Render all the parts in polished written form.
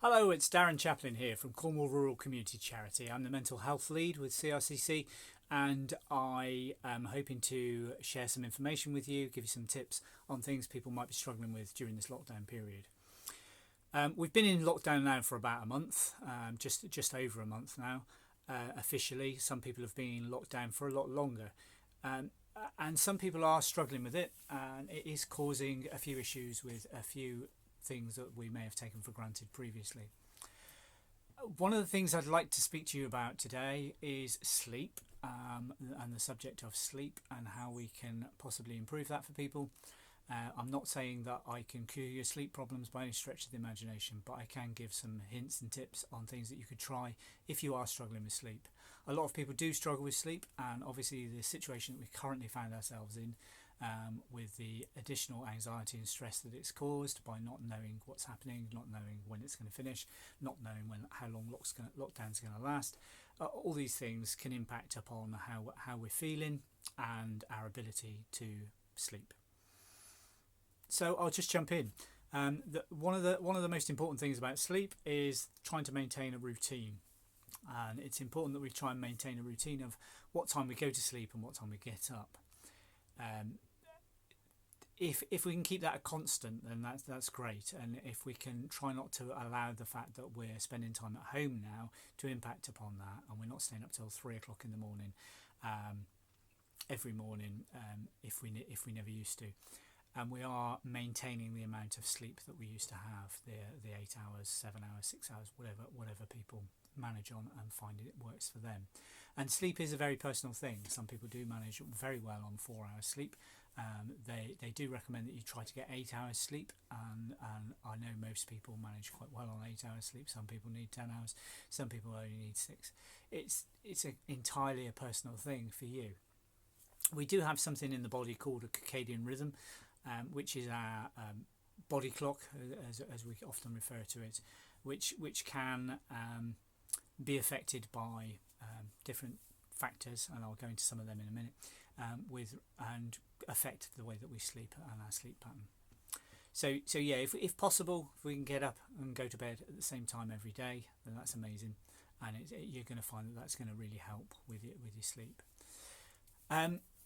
Hello, it's Darren Chaplin here from Cornwall Rural Community Charity. I'm the mental health lead with CRCC, and I am hoping to share some information with you, give you some tips on things people might be struggling with during this lockdown period. We've been in lockdown now for about a month, just over a month now. Officially, some people have been locked down for a lot longer, um, and some people are struggling with it, and it is causing a few issues with a few things that we may have taken for granted previously. One of the things I'd like to speak to you about today is sleep, and the subject of sleep and how we can possibly improve that for people. I'm not saying that I can cure your sleep problems by any stretch of the imagination, but I can give some hints and tips on things that you could try if you are struggling with sleep. A lot of people do struggle with sleep, and obviously the situation that we currently find ourselves in, with the additional anxiety and stress that it's caused by not knowing what's happening, not knowing when it's going to finish, not knowing how long lockdown's going to last. All these things can impact upon how we're feeling and our ability to sleep. So I'll just jump in. One of the most important things about sleep is trying to maintain a routine, and it's important that we try and maintain a routine of what time we go to sleep and what time we get up. Um, if we can keep that a constant, then that's great. And if we can try not to allow the fact that we're spending time at home now to impact upon that, and we're not staying up till 3 o'clock in the morning every morning, if we never used to, and we are maintaining the amount of sleep that we used to have, the 8 hours, 7 hours, 6 hours, whatever people manage on and find it works for them. And sleep is a very personal thing. Some people do manage very well on 4 hours sleep. They do recommend that you try to get 8 hours sleep, and I know most people manage quite well on 8 hours sleep. Some people need 10 hours, some people only need 6. It's entirely a personal thing for you. We do have something in the body called a circadian rhythm, which is our body clock, as we often refer to it, which can be affected by different factors, and I'll go into some of them in a minute, and affect the way that we sleep and our sleep pattern. So yeah, if possible, if we can get up and go to bed at the same time every day, then that's amazing, and you're going to find that that's going to really help with your sleep.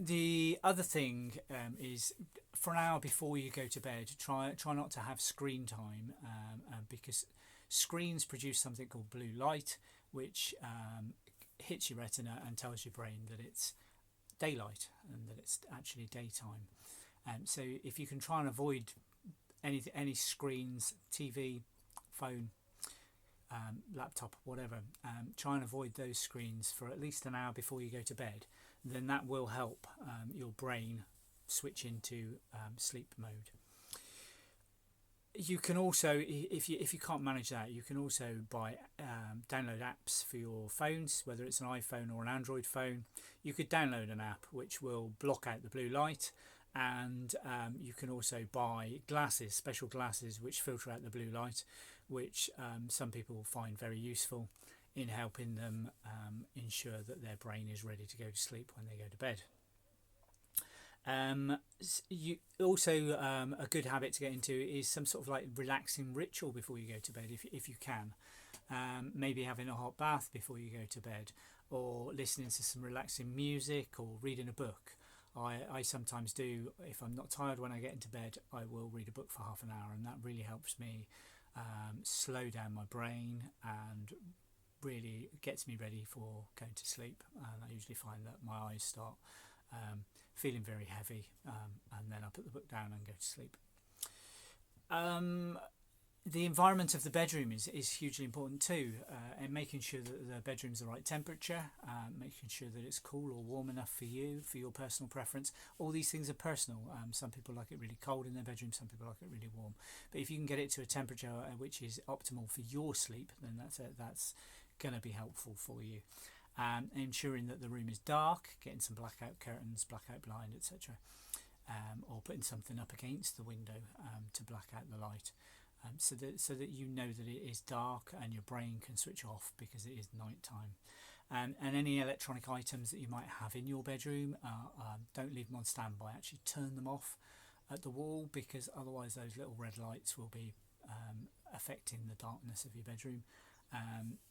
The other thing is, for an hour before you go to bed, try not to have screen time, because screens produce something called blue light, which hits your retina and tells your brain that it's daylight and that it's actually daytime. So if you can try and avoid any screens, TV, phone, laptop, whatever, try and avoid those screens for at least an hour before you go to bed, then that will help your brain switch into sleep mode. You can also, if you can't manage that, you can also download apps for your phones, whether it's an iPhone or an Android phone. You could download an app which will block out the blue light, and you can also buy glasses, special glasses which filter out the blue light, which some people find very useful in helping them ensure that their brain is ready to go to sleep when they go to bed. You also, a good habit to get into is some sort of like relaxing ritual before you go to bed, if you can. Maybe having a hot bath before you go to bed, or listening to some relaxing music, or reading a book. I sometimes do. If I'm not tired when I get into bed, I will read a book for half an hour, and that really helps me slow down my brain and really gets me ready for going to sleep. And I usually find that my eyes start feeling very heavy, and then I put the book down and go to sleep. The environment of the bedroom is hugely important too, and making sure that the bedroom's the right temperature, making sure that it's cool or warm enough for you, for your personal preference. All these things are personal. Some people like it really cold in their bedroom, some people like it really warm. But if you can get it to a temperature which is optimal for your sleep, then that's going to be helpful for you. Ensuring that the room is dark, getting some blackout curtains, blackout blind, etc., or putting something up against the window to black out the light, so that you know that it is dark and your brain can switch off because it is night time. And any electronic items that you might have in your bedroom, don't leave them on standby. Actually turn them off at the wall, because otherwise those little red lights will be affecting the darkness of your bedroom.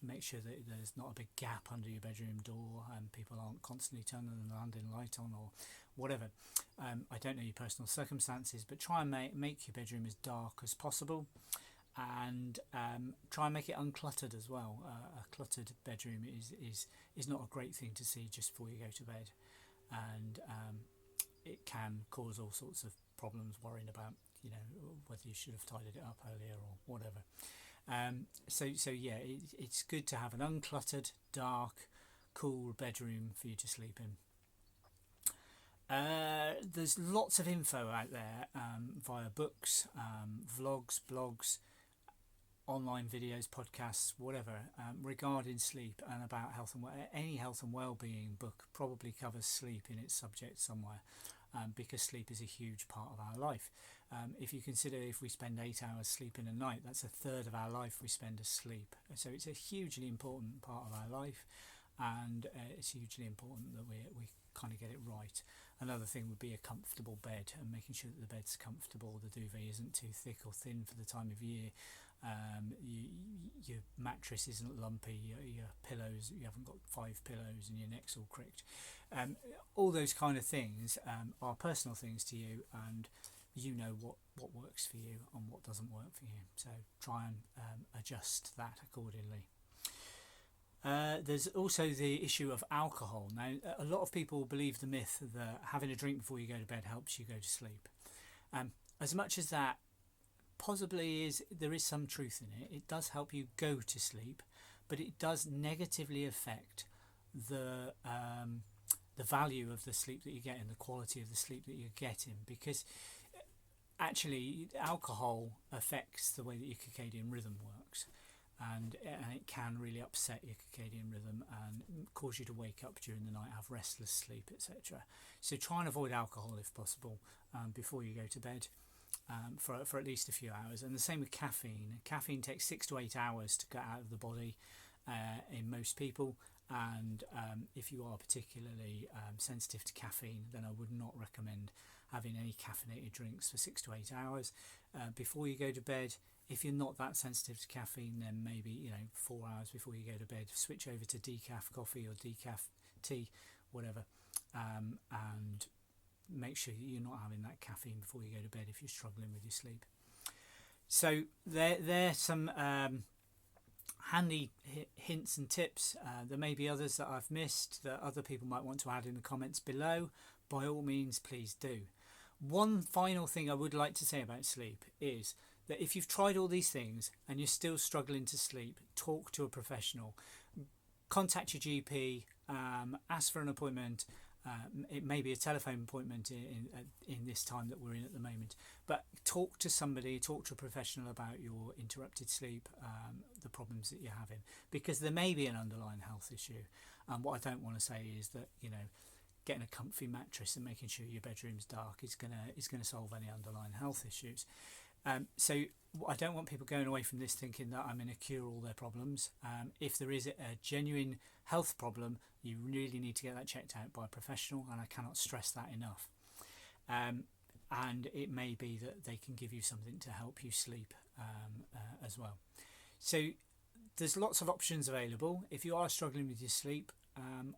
Make sure that there's not a big gap under your bedroom door and people aren't constantly turning the landing light on or whatever. I don't know your personal circumstances, but try and make your bedroom as dark as possible, and try and make it uncluttered as well. A cluttered bedroom is not a great thing to see just before you go to bed, and it can cause all sorts of problems worrying about, you know, whether you should have tidied it up earlier or whatever. So yeah, it's good to have an uncluttered, dark, cool bedroom for you to sleep in. There's lots of info out there via books, vlogs, blogs, online videos, podcasts, whatever, regarding sleep and about health and any health and well-being book probably covers sleep in its subject somewhere, because sleep is a huge part of our life. If you consider, if we spend 8 hours sleeping a night, that's a third of our life we spend asleep. So it's a hugely important part of our life, and it's hugely important that we kind of get it right. Another thing would be a comfortable bed, and making sure that the bed's comfortable, the duvet isn't too thick or thin for the time of year, your mattress isn't lumpy, your pillows, you haven't got 5 pillows and your neck's all cricked. All those kind of things are personal things to you, and you know what works for you and what doesn't work for you, so try and adjust that accordingly. There's also the issue of alcohol. Now, a lot of people believe the myth that having a drink before you go to bed helps you go to sleep. As much as that possibly there is some truth in it. It does help you go to sleep, but it does negatively affect the value of the sleep that you get and the quality of the sleep that you're getting, because actually alcohol affects the way that your circadian rhythm works, and it can really upset your circadian rhythm and cause you to wake up during the night, have restless sleep, etc. So try and avoid alcohol if possible before you go to bed, for at least a few hours. And the same with caffeine. Caffeine takes 6 to 8 hours to get out of the body in most people, and if you are particularly sensitive to caffeine, then I would not recommend having any caffeinated drinks for 6 to 8 hours before you go to bed. If you're not that sensitive to caffeine, then maybe 4 hours before you go to bed, switch over to decaf coffee or decaf tea, whatever, and make sure you're not having that caffeine before you go to bed if you're struggling with your sleep. So there's some handy hints and tips. There may be others that I've missed that other people might want to add in the comments below. By all means, please do. One final thing I would like to say about sleep is that if you've tried all these things and you're still struggling to sleep, talk to a professional. Contact your GP, ask for an appointment. It may be a telephone appointment in this time that we're in at the moment, but talk to somebody, talk to a professional about your interrupted sleep, the problems that you're having, because there may be an underlying health issue. And what I don't want to say is that getting a comfy mattress and making sure your bedroom's dark is gonna solve any underlying health issues. So I don't want people going away from this thinking that I'm going to cure all their problems. If there is a genuine health problem, you really need to get that checked out by a professional, and I cannot stress that enough. And it may be that they can give you something to help you sleep as well. So there's lots of options available. If you are struggling with your sleep,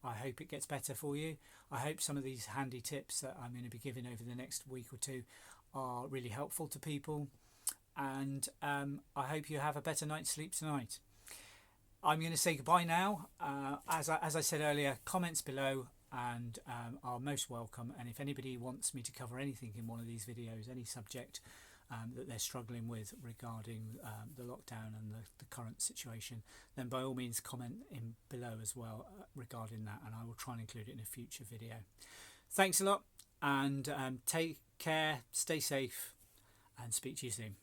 I hope it gets better for you. I hope some of these handy tips that I'm going to be giving over the next week or two are really helpful to people, and I hope you have a better night's sleep tonight. I'm going to say goodbye now. As I said earlier, comments below and are most welcome, and if anybody wants me to cover anything in one of these videos, any subject that they're struggling with regarding the lockdown and the current situation, then by all means comment in below as well regarding that, and I will try and include it in a future video. Thanks a lot, and take care, stay safe, and speak to you soon.